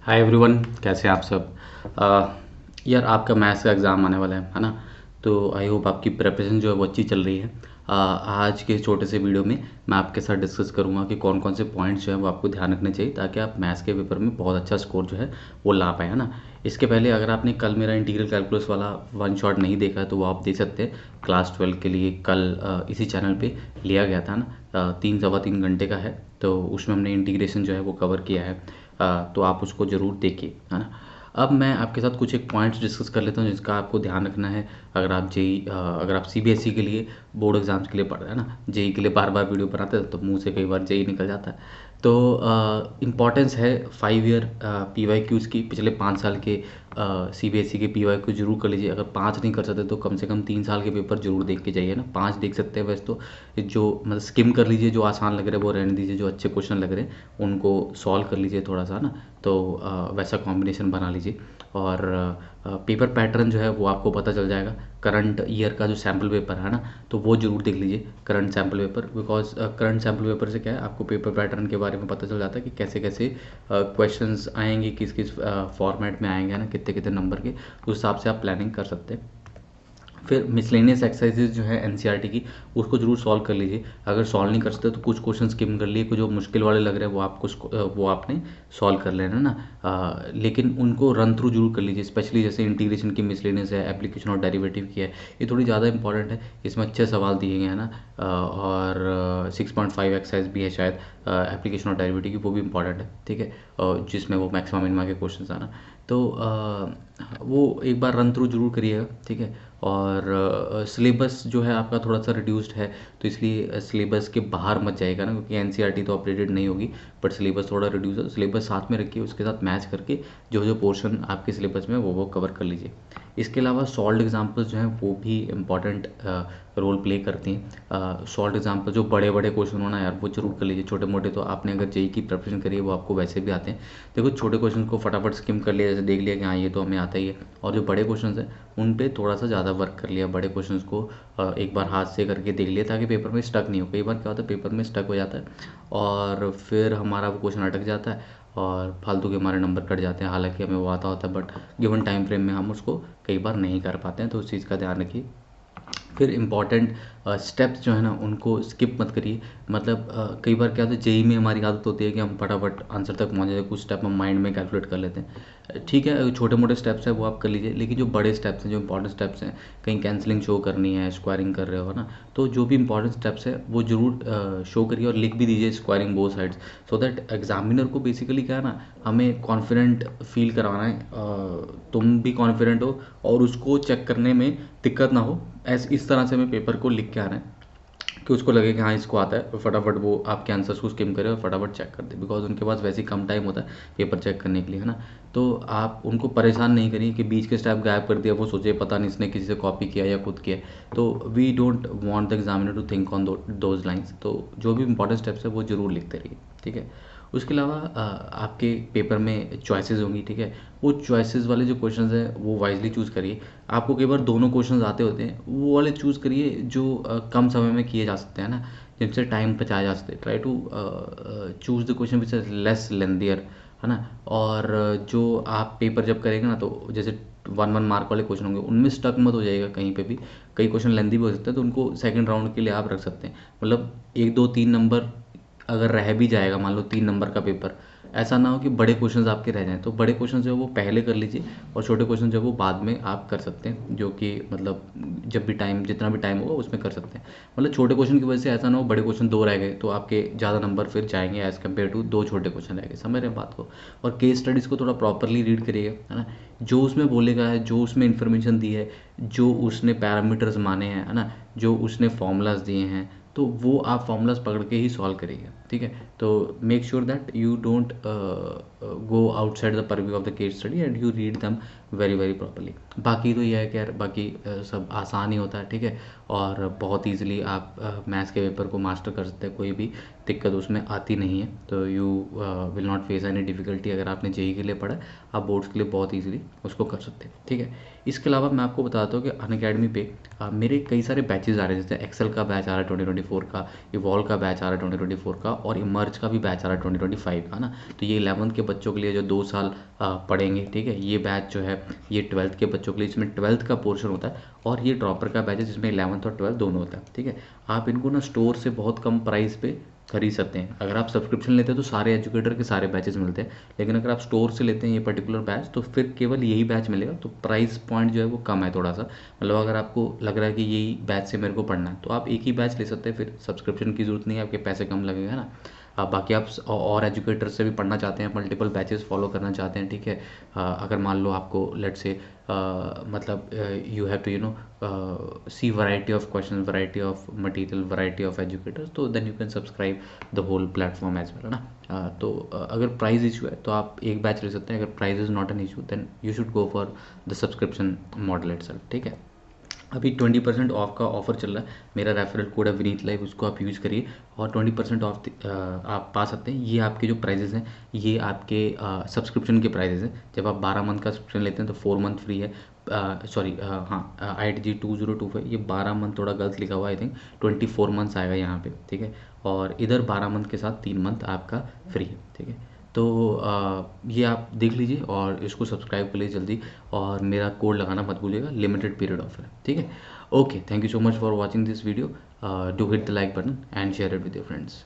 Hi everyone, कैसे हैं आप सब। यार आपका मैथ्स का एग्ज़ाम आने वाला है ना। तो आई होप आपकी प्रिपरेशन जो है वो अच्छी चल रही है। आज के छोटे से वीडियो में मैं आपके साथ डिस्कस करूंगा कि कौन कौन से पॉइंट्स जो है वो आपको ध्यान रखने चाहिए ताकि आप मैथ्स के पेपर में बहुत अच्छा स्कोर जो है वो ला पाए, है ना। इसके पहले अगर आपने कल मेरा इंटीग्रल कैलकुलस वाला वन शॉट नहीं देखा है तो वो आप देख सकते हैं। क्लास 12 के लिए कल इसी चैनल पे लिया गया था ना। 3 सवा 3 घंटे का है, तो उसमें हमने इंटीग्रेशन जो है वो कवर किया है। तो आप उसको ज़रूर देखिए, है ना। अब मैं आपके साथ कुछ एक पॉइंट्स डिस्कस कर लेता हूँ जिसका आपको ध्यान रखना है। अगर आप सीबीएसई के लिए बोर्ड एग्जाम्स के लिए पढ़ रहे हैं ना, जेई के लिए बार बार वीडियो बनाते हैं तो मुंह से कई बार जेई निकल जाता है। तो इम्पॉर्टेंस है 5 ईयर पीवाईक्यूज़ की, पिछले 5 साल के सीबीएसई के पीवाईक्यू जरूर कर लीजिए। अगर 5 नहीं कर सकते तो कम से कम 3 साल के पेपर जरूर देख के जाइए ना। 5 देख सकते हैं वैसे तो, जो मतलब स्किम कर लीजिए, जो आसान लग रहे हैं वो रहने दीजिए, जो अच्छे क्वेश्चन लग रहे हैं उनको सॉल्व कर लीजिए थोड़ा सा ना। तो वैसा कॉम्बिनेशन बना लीजिए। और पेपर पैटर्न जो है वो आपको पता चल जाएगा। करंट ईयर का जो सैम्पल पेपर है ना, तो वो जरूर देख लीजिए, current sample paper. Because current sample paper से क्या है, आपको पेपर पैटर्न के बारे में पता चल जाता है कि कैसे कैसे क्वेश्चंस आएंगे, किस किस फॉर्मेट में आएंगे ना, कितने कितने नंबर के, उस हिसाब से आप प्लानिंग कर सकते हैं। फिर मिसलेनियस एक्सरसाइजेज जो है एनसीईआरटी की, उसको जरूर सॉल्व कर लीजिए। अगर सॉल्व नहीं कर सकते तो कुछ क्वेश्चन स्किम कर लिए, कुछ जो मुश्किल वाले लग रहे हैं वो आपने सॉल्व कर लेना ना। लेकिन उनको रन थ्रू जरूर कर लीजिए, स्पेशली जैसे इंटीग्रेशन की मिसलेनियस है, एप्लीकेशन और डेरिवेटिव की है, ये थोड़ी ज़्यादा इंपॉर्टेंट है। इसमें अच्छे सवाल दिए गए हैं ना। और 6.5 एक्सरसाइज भी है शायद एप्लीकेशन और डेरिवेटिव की, वो भी इंपॉर्टेंट है, ठीक है। जिसमें वो मैक्सिमम मिनिमम के क्वेश्चन आना। तो वो एक बार रन थ्रू जरूर करिएगा, ठीक है। और सिलेबस जो है आपका थोड़ा सा रिड्यूस्ड है, तो इसलिए सिलेबस के बाहर मत जाएगा ना, क्योंकि एनसीईआरटी तो अपडेटेड नहीं होगी। बट सिलेबस थोड़ा रिड्यूस है, सिलेबस साथ में रखिए, उसके साथ मैच करके जो जो पोर्शन आपके सिलेबस में वो कवर कर लीजिए। इसके अलावा सॉल्व एग्जाम्पल्स जो हैं वो भी इम्पॉर्टेंट रोल प्ले करती हैं। सॉल्व एग्जाम्पल जो बड़े बड़े क्वेश्चन हो ना यार, वो जरूर कर लीजिए। छोटे मोटे तो आपने अगर जेई की प्रिपरेशन करी है वो आपको वैसे भी आते हैं। देखो, छोटे क्वेश्चन को फटाफट स्किम कर लिया, जैसे देख लिया कि हाँ ये तो हमें आता ही है। और जो बड़े क्वेश्चन हैं उन पे थोड़ा सा ज़्यादा वर्क कर लिया। बड़े क्वेश्चंस को एक बार हाथ से करके देख लिया ताकि पेपर में स्टक नहीं हो। कई बार क्या होता है, पेपर में स्टक हो जाता है और फिर हमारा वो क्वेश्चन अटक जाता है और फालतू के हमारे नंबर कट जाते हैं, हालांकि हमें वो आता होता है, बट गिवन टाइम फ्रेम में हम उसको कई बार नहीं कर पाते हैं। तो उस चीज़ का ध्यान रखिए। फिर इम्पॉर्टेंट स्टेप्स जो है ना उनको स्किप मत करिए। मतलब कई बार क्या होता है, जेई में हमारी आदत होती है कि हम फटाफट आंसर तक पहुंच जाते हैं, कुछ स्टेप हम माइंड में कैलकुलेट कर लेते हैं। ठीक है, छोटे मोटे स्टेप्स हैं वो आप कर लीजिए, लेकिन जो बड़े स्टेप्स हैं, जो इंपॉर्टेंट स्टेप्स हैं, कहीं कैंसिलिंग शो करनी है, स्क्वायरिंग कर रहे हो ना, तो जो भी इंपॉर्टेंट स्टेप्स है वो जरूर शो करिए और लिख भी दीजिए, squaring both sides, so that examiner को बेसिकली क्या है ना, हमें कॉन्फिडेंट फील करवाना है। तुम भी कॉन्फिडेंट हो और उसको चेक करने में दिक्कत ना हो, इस तरह से हमें पेपर को लिख के आना है कि उसको लगे कि हाँ इसको आता है, तो फटाफट वो आपके आंसर्स को स्किम करे और फटाफट चेक कर दे। बिकॉज उनके पास वैसे ही कम टाइम होता है पेपर चेक करने के लिए, है ना। तो आप उनको परेशान नहीं करिए कि बीच के स्टेप गायब कर दिया, वो सोचे पता नहीं इसने किसी से कॉपी किया या खुद किया। तो we don't want the examiner to think on those lines. तो जो भी इंपॉर्टेंट स्टेप्स है वो जरूर लिखते रहिए, ठीक है। उसके अलावा आपके पेपर में चॉइसेस होंगी, ठीक है। वो चॉइसेस वाले जो क्वेश्चंस हैं वो वाइजली चूज़ करिए। आपको कई बार दोनों क्वेश्चंस आते होते हैं, वो वाले चूज़ करिए जो कम समय में किए जा सकते हैं ना, जिनसे टाइम बचाया जा सकते हैं। Try to choose the question which is less lengthier, है ना। और जो आप पेपर जब करेंगे ना, तो जैसे 1 1 मार्क वाले क्वेश्चन होंगे उनमें स्टक मत हो जाएगा कहीं पे भी। कई क्वेश्चन लेंदी भी हो सकते हैं, तो उनको सेकंड राउंड के लिए आप रख सकते हैं। मतलब 1 2 3 नंबर अगर रह भी जाएगा, मान लो 3 नंबर का पेपर, ऐसा ना हो कि बड़े क्वेश्चंस आपके रह जाएं। तो बड़े क्वेश्चन जो है वो पहले कर लीजिए और छोटे क्वेश्चन जो है वो बाद में आप कर सकते हैं, जो कि मतलब जब भी टाइम, जितना भी टाइम होगा उसमें कर सकते हैं। मतलब छोटे क्वेश्चन की वजह से ऐसा ना हो बड़े क्वेश्चन 2 रह गए तो आपके ज़्यादा नंबर फिर जाएंगे एज़ कम्पेयर टू 2 छोटे क्वेश्चन रह गए। समझ रहे हैं बात को। और केस स्टडीज़ को थोड़ा प्रॉपरली रीड करिएगा, है ना। जो उसमें बोलेगा है, जो उसमें इन्फॉर्मेशन दी है, जो उसने पैरामीटर्स माने हैं, है ना, जो उसने फॉर्मूलाज दिए हैं, तो वो आप फॉर्मूलाज पकड़ के ही सॉल्व करिएगा, ठीक है। तो make sure that you don't go outside the purview of the case study and you read them very very properly. बाकी तो यह है कि यार बाकी सब आसान ही होता है, ठीक है। और बहुत ईजिली आप मैथ्स के पेपर को मास्टर कर सकते हैं, कोई भी दिक्कत उसमेन आती नहीं है। तो you will not face any difficulty. अगर आपने जेई के लिए पढ़ा है, आप बोर्ड्स के लिए बहुत ईजिली उसको कर सकते हैं, ठीक है। इसके अलावा मैं आपको बताता हूँ कि अनअकैडमी पे मेरे कई सारे बैचेज आ रहे हैं। जैसे एक्सेल का बैच आ रहा है 2024 का, इवॉल्व का बैच आ रहा है 2024 का, और इमर्ज का भी बैच आ रहा है 2025 का, है ना। तो ये 11th के बच्चों के लिए जो 2 साल पढ़ेंगे, ठीक है। ये बैच जो है ये 12th के बच्चों के लिए, इसमें 12th का पोर्शन होता है, और ये ड्रॉपर का बैच है जिसमें 11th और 12th दोनों होता है, ठीक है। आप इनको ना स्टोर से बहुत कम प्राइस पे खरीद सकते हैं। अगर आप सब्सक्रिप्शन लेते हैं तो सारे एजुकेटर के सारे बैचेस मिलते हैं, लेकिन अगर आप स्टोर से लेते हैं ये पर्टिकुलर बैच तो फिर केवल यही बैच मिलेगा। तो प्राइस पॉइंट जो है वो कम है थोड़ा सा। मतलब अगर आपको लग रहा है कि यही बैच से मेरे को पढ़ना है तो आप एक ही बैच ले सकते हैं, फिर सब्सक्रिप्शन की ज़रूरत नहीं है, आपके पैसे कम लगेगा ना। बाकी आप और एजुकेटर से भी पढ़ना चाहते हैं, मल्टीपल बैचेस फॉलो करना चाहते हैं, ठीक है। अगर मान लो आपको लेट से मतलब you have to see variety of question, variety of material, variety of educators, तो then you can subscribe the whole platform as well, है ना। तो अगर प्राइस इशू है तो आप एक बैच ले सकते हैं। अगर price is not an issue then you should go for the subscription model itself, ठीक है। अभी 20% ऑफ का ऑफर चल रहा है, मेरा रेफरल कोड है विनीत लाइव, उसको आप यूज़ करिए और 20% ऑफ आप पा सकते हैं। ये आपके जो प्राइजेज़ हैं ये आपके सब्सक्रिप्शन के प्राइजेज़ हैं। जब आप 12 मंथ का सब्सक्रिप्शन लेते हैं तो 4 मंथ फ्री है। सॉरी हाँ, IITG 2025, ये 12 मंथ थोड़ा गलत लिखा हुआ, आई थिंक 24 मंथ्स आएगा यहाँ पे, ठीक है। और इधर 12 मंथ के साथ 3 मंथ आपका फ्री है, ठीक है। तो ये आप देख लीजिए और इसको सब्सक्राइब कर लीजिए जल्दी, और मेरा कोड लगाना मत भूलिएगा, लिमिटेड पीरियड ऑफर है, ठीक है। Okay, thank you so much for watching this video. Do hit the like button and share it with your friends.